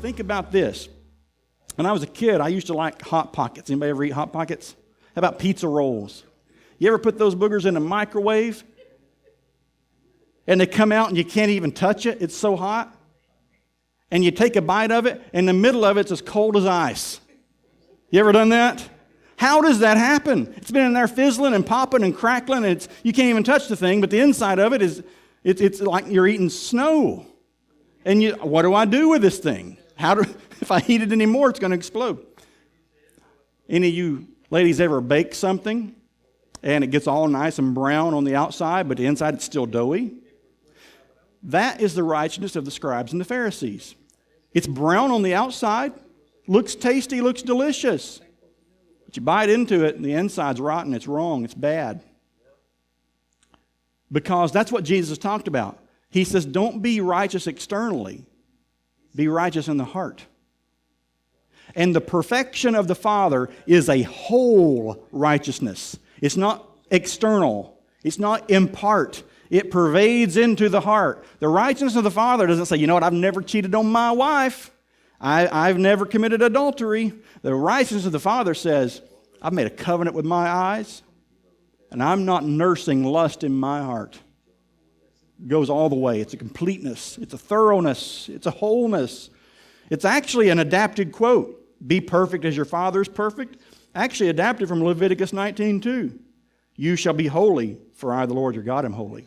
Think about this. When I was a kid, I used to like Hot Pockets. Anybody ever eat Hot Pockets? How about pizza rolls? You ever put those boogers in a microwave and they come out and you can't even touch it? It's so hot. And you take a bite of it, and the middle of it's as cold as ice. You ever done that? How does that happen? It's been in there fizzling and popping and crackling, and you can't even touch the thing, but the inside of it is it's like you're eating snow. And what do I do with this thing? If I heat it anymore, it's going to explode. Any of you ladies ever bake something and it gets all nice and brown on the outside, but the inside it's still doughy? That is the righteousness of the scribes and the Pharisees. It's brown on the outside, looks tasty, looks delicious. But you bite into it and the inside's rotten, it's wrong, it's bad. Because that's what Jesus talked about. He says, don't be righteous externally. Be righteous in the heart. And the perfection of the Father is a whole righteousness. It's not external. It's not in part. It pervades into the heart. The righteousness of the Father doesn't say, you know what, I've never cheated on my wife. I've never committed adultery. The righteousness of the Father says, I've made a covenant with my eyes, and I'm not nursing lust in my heart. It goes all the way. It's a completeness. It's a thoroughness. It's a wholeness. It's actually an adapted quote. Be perfect as your Father is perfect. Actually adapted from Leviticus 19:2. You shall be holy, for I, the Lord your God, am holy.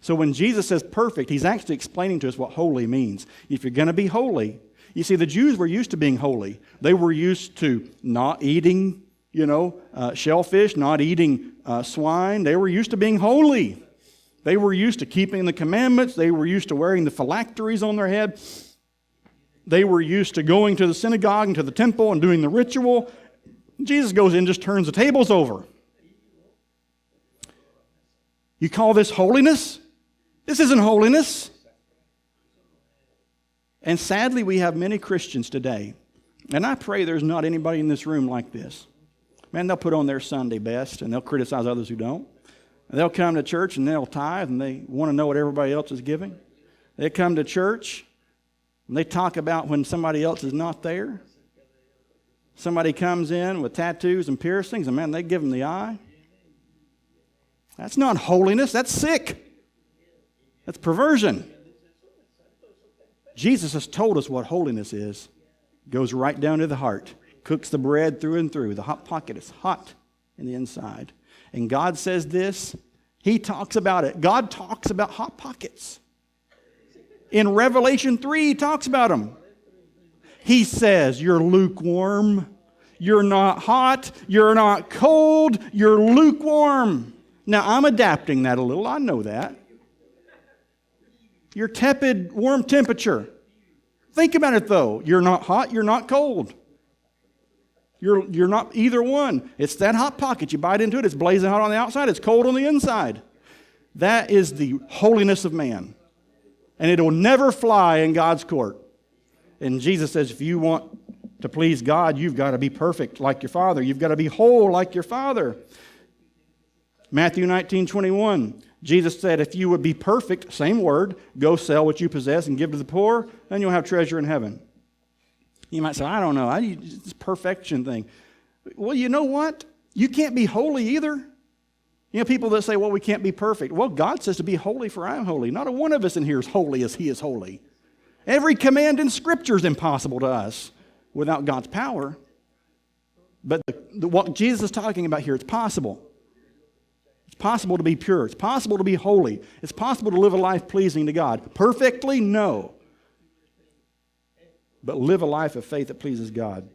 So when Jesus says perfect, he's actually explaining to us what holy means. If you're going to be holy, you see, the Jews were used to being holy. They were used to not eating, shellfish, not eating swine. They were used to being holy. They were used to keeping the commandments. They were used to wearing the phylacteries on their head. They were used to going to the synagogue and to the temple and doing the ritual. Jesus goes in and just turns the tables over. You call this holiness? This isn't holiness. And sadly, we have many Christians today, and I pray there's not anybody in this room like this. Man, they'll put on their Sunday best, and they'll criticize others who don't. And they'll come to church, and they'll tithe, and they want to know what everybody else is giving. They come to church, and they talk about when somebody else is not there. Somebody comes in with tattoos and piercings, and man, they give them the eye. That's not holiness. That's sick. That's perversion. Jesus has told us what holiness is. It goes right down to the heart. Cooks the bread through and through. The hot pocket is hot in the inside. And God says this. He talks about it. God talks about hot pockets. In Revelation 3, he talks about them. He says, you're lukewarm. You're not hot. You're not cold. You're lukewarm. Now, I'm adapting that a little. I know that. You're tepid, warm temperature. Think about it, though. You're not hot. You're not cold. You're not either one. It's that hot pocket. You bite into it. It's blazing hot on the outside. It's cold on the inside. That is the holiness of man. And it will never fly in God's court. And Jesus says, if you want to please God, you've got to be perfect like your Father. You've got to be whole like your Father. Matthew 19:21, Jesus said, if you would be perfect, same word, go sell what you possess and give to the poor, then you'll have treasure in heaven. You might say, I don't know, this perfection thing. Well, you know what? You can't be holy either. You know, people that say, well, we can't be perfect. Well, God says to be holy, for I am holy. Not a one of us in here is holy as He is holy. Every command in Scripture is impossible to us without God's power. But what Jesus is talking about here, it's possible. It's possible to be pure. It's possible to be holy. It's possible to live a life pleasing to God. Perfectly? No. But live a life of faith that pleases God.